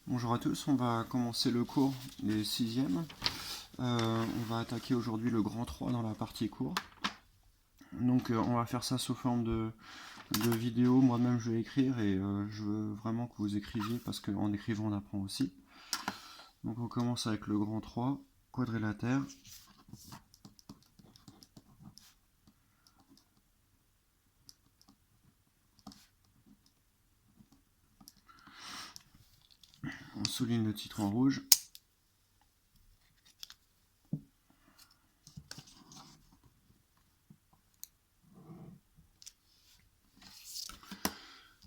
Bonjour à tous, on va commencer le cours des 6e. On va attaquer aujourd'hui le grand 3 dans la partie cours. Donc on va faire ça sous forme de vidéo. Moi-même je vais écrire et je veux vraiment que vous écriviez parce qu'en écrivant on apprend aussi. Donc on commence avec le grand 3, quadrilatère. On souligne le titre en rouge.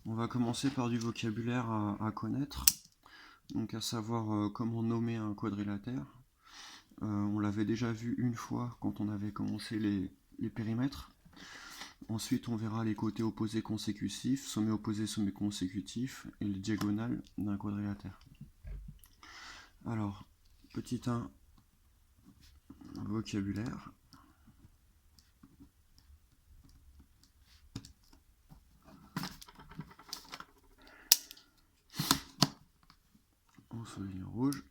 On va commencer par du vocabulaire à connaître, donc à savoir comment nommer un quadrilatère. On l'avait déjà vu une fois quand on avait commencé les périmètres. Ensuite, on verra les côtés opposés consécutifs, sommet opposé, sommet consécutif, et les diagonales d'un quadrilatère. Alors, petit 1, vocabulaire. On souligne en rouge.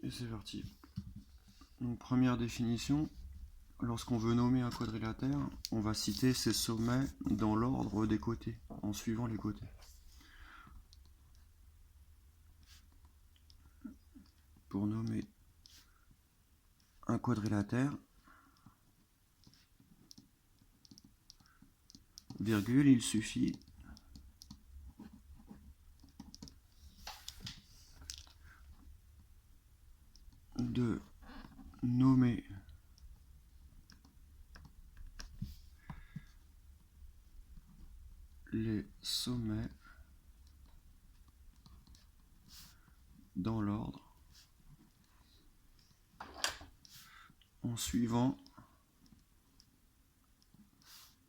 Et c'est parti. Donc, première définition. Lorsqu'on veut nommer un quadrilatère, on va citer ses sommets dans l'ordre des côtés, en suivant les côtés. Pour nommer un quadrilatère, virgule, il suffit de nommer les sommets dans l'ordre en suivant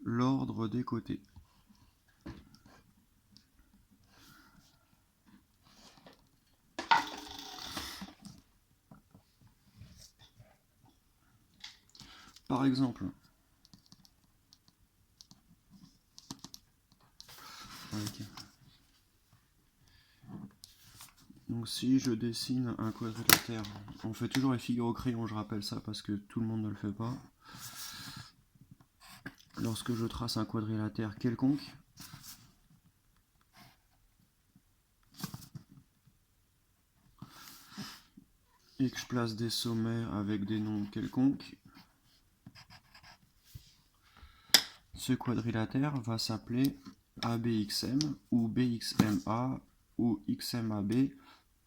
l'ordre des côtés. Par exemple, donc si je dessine un quadrilatère, on fait toujours les figures au crayon, je rappelle ça parce que tout le monde ne le fait pas. Lorsque je trace un quadrilatère quelconque, et que je place des sommets avec des noms quelconques, ce quadrilatère va s'appeler ABXM ou BXMA ou XMAB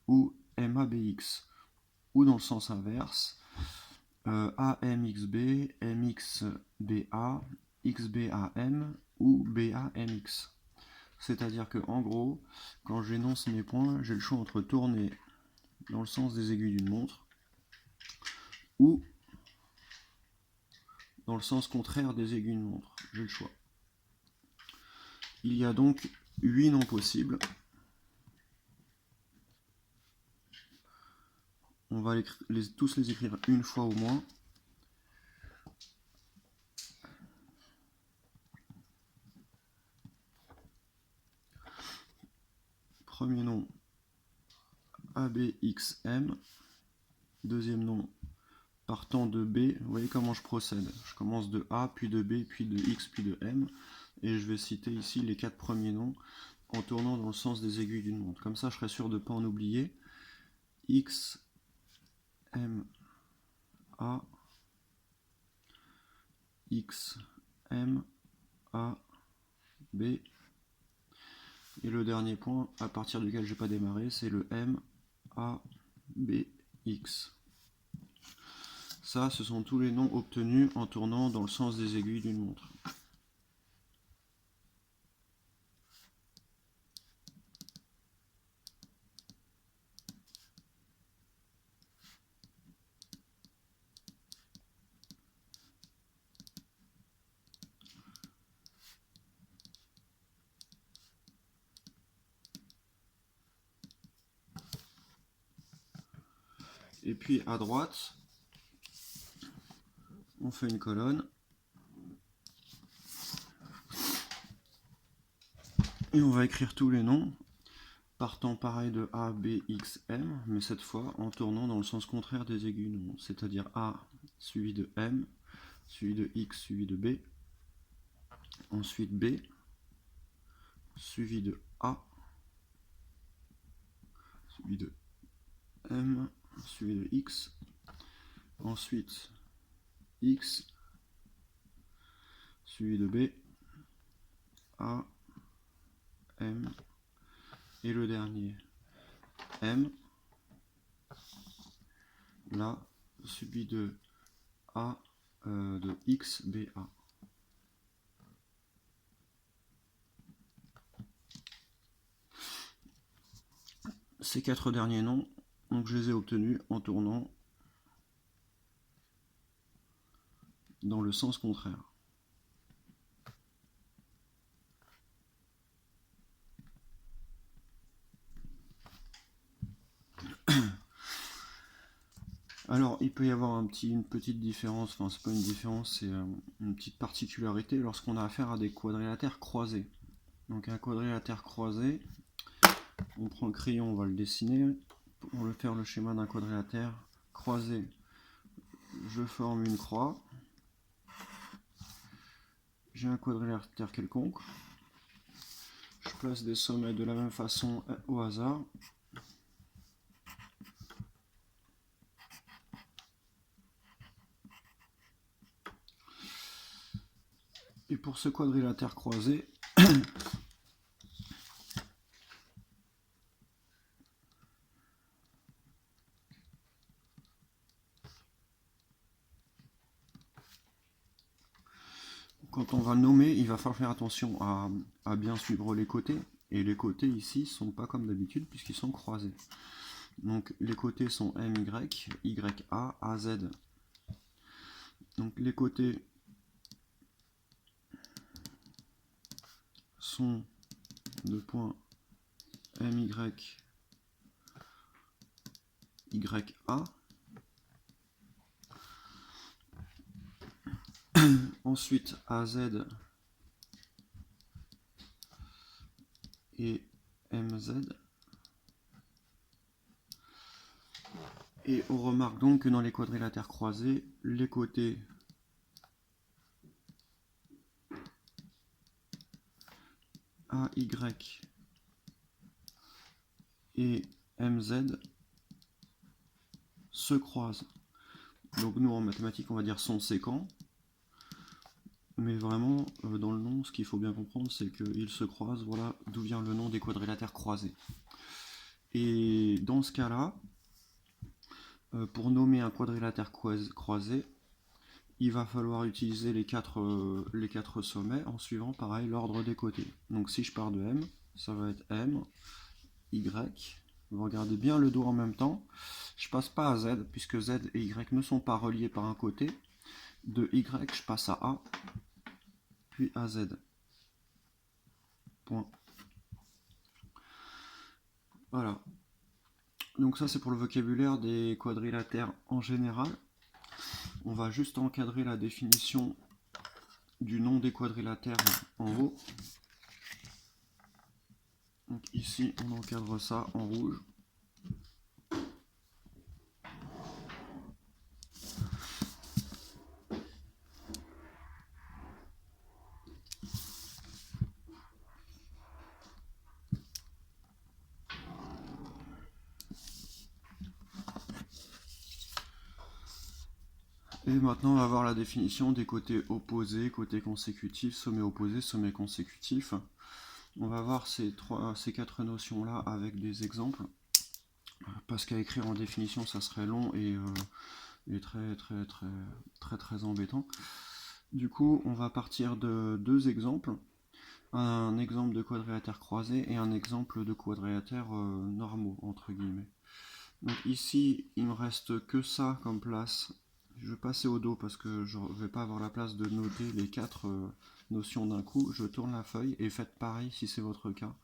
ou MABX, ou dans le sens inverse, AMXB, MXBA, XBAM ou BAMX. C'est-à-dire que en gros, quand j'énonce mes points, j'ai le choix entre tourner dans le sens des aiguilles d'une montre ou dans le sens contraire des aiguilles d'une montre. J'ai le choix. Il y a donc 8 noms possibles. On va tous les écrire une fois au moins. Premier nom, ABXM. Deuxième nom, partant de B, vous voyez comment je procède. Je commence de A, puis de B, puis de X, puis de M. Et je vais citer ici les 4 premiers noms en tournant dans le sens des aiguilles d'une montre. Comme ça, je serai sûr de ne pas en oublier. X, M, A, X, M, A, B. Et le dernier point, à partir duquel je n'ai pas démarré, c'est le M, A, B, X. Ça, ce sont tous les noms obtenus en tournant dans le sens des aiguilles d'une montre. Et puis à droite, on fait une colonne. Et on va écrire tous les noms, partant pareil de A, B, X, M, mais cette fois en tournant dans le sens contraire des aigus, c'est-à-dire A suivi de M, suivi de X, suivi de B, ensuite B, suivi de A, suivi de M, suivi de X, ensuite X, suivi de B, A, M, et le dernier M, là, suivi de A, de X, B, A. Ces 4 derniers noms, donc je les ai obtenus en tournant dans le sens contraire. Alors, il peut y avoir une petite différence, enfin c'est pas une différence, c'est une petite particularité lorsqu'on a affaire à des quadrilatères croisés. Donc un quadrilatère croisé, on prend le crayon, on va le dessiner. Pour le faire le schéma d'un quadrilatère croisé, je forme une croix. J'ai un quadrilatère quelconque. Je place des sommets de la même façon au hasard. Et pour ce quadrilatère croisé, quand on va le nommer, il va falloir faire attention à bien suivre les côtés. Et les côtés ici sont pas comme d'habitude puisqu'ils sont croisés. Donc les côtés sont MY, YA, AZ. Donc les côtés sont de points MY, YA. Ensuite AZ et MZ. Et on remarque donc que dans les quadrilatères croisés, les côtés AY et MZ se croisent. Donc nous en mathématiques on va dire sont séquents, mais vraiment dans le nom ce qu'il faut bien comprendre c'est qu'ils se croisent, voilà d'où vient le nom des quadrilatères croisés. Et dans ce cas là, pour nommer un quadrilatère croisé, il va falloir utiliser les quatre sommets en suivant pareil l'ordre des côtés. Donc si je pars de M, ça va être M, Y. Vous regardez bien le dos en même temps. Je passe pas à Z, puisque Z et Y ne sont pas reliés par un côté. De Y, je passe à A, puis à Z. Point. Voilà. Donc ça, c'est pour le vocabulaire des quadrilatères en général. On va juste encadrer la définition du nom des quadrilatères en haut. Donc ici, on encadre ça en rouge. Et maintenant, on va voir la définition des côtés opposés, côtés consécutifs, sommet opposé, sommet consécutif. On va voir ces 4 notions-là avec des exemples, parce qu'à écrire en définition, ça serait long et très embêtant. Du coup, on va partir de 2 exemples. Un exemple de quadrilatère croisé et un exemple de quadrilatère normaux, entre guillemets. Donc ici, il me reste que ça comme place. Je vais passer au dos parce que je ne vais pas avoir la place de noter les 4 notions d'un coup. Je tourne la feuille et faites pareil si c'est votre cas.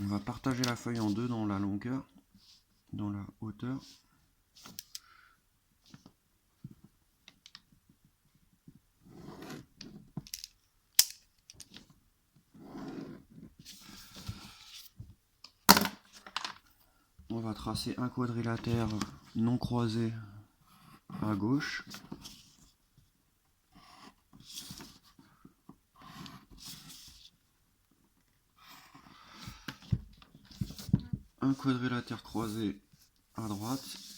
On va partager la feuille en deux dans la longueur, dans la hauteur. on va tracer un quadrilatère non croisé à gauche. Un quadrilatère croisé à droite.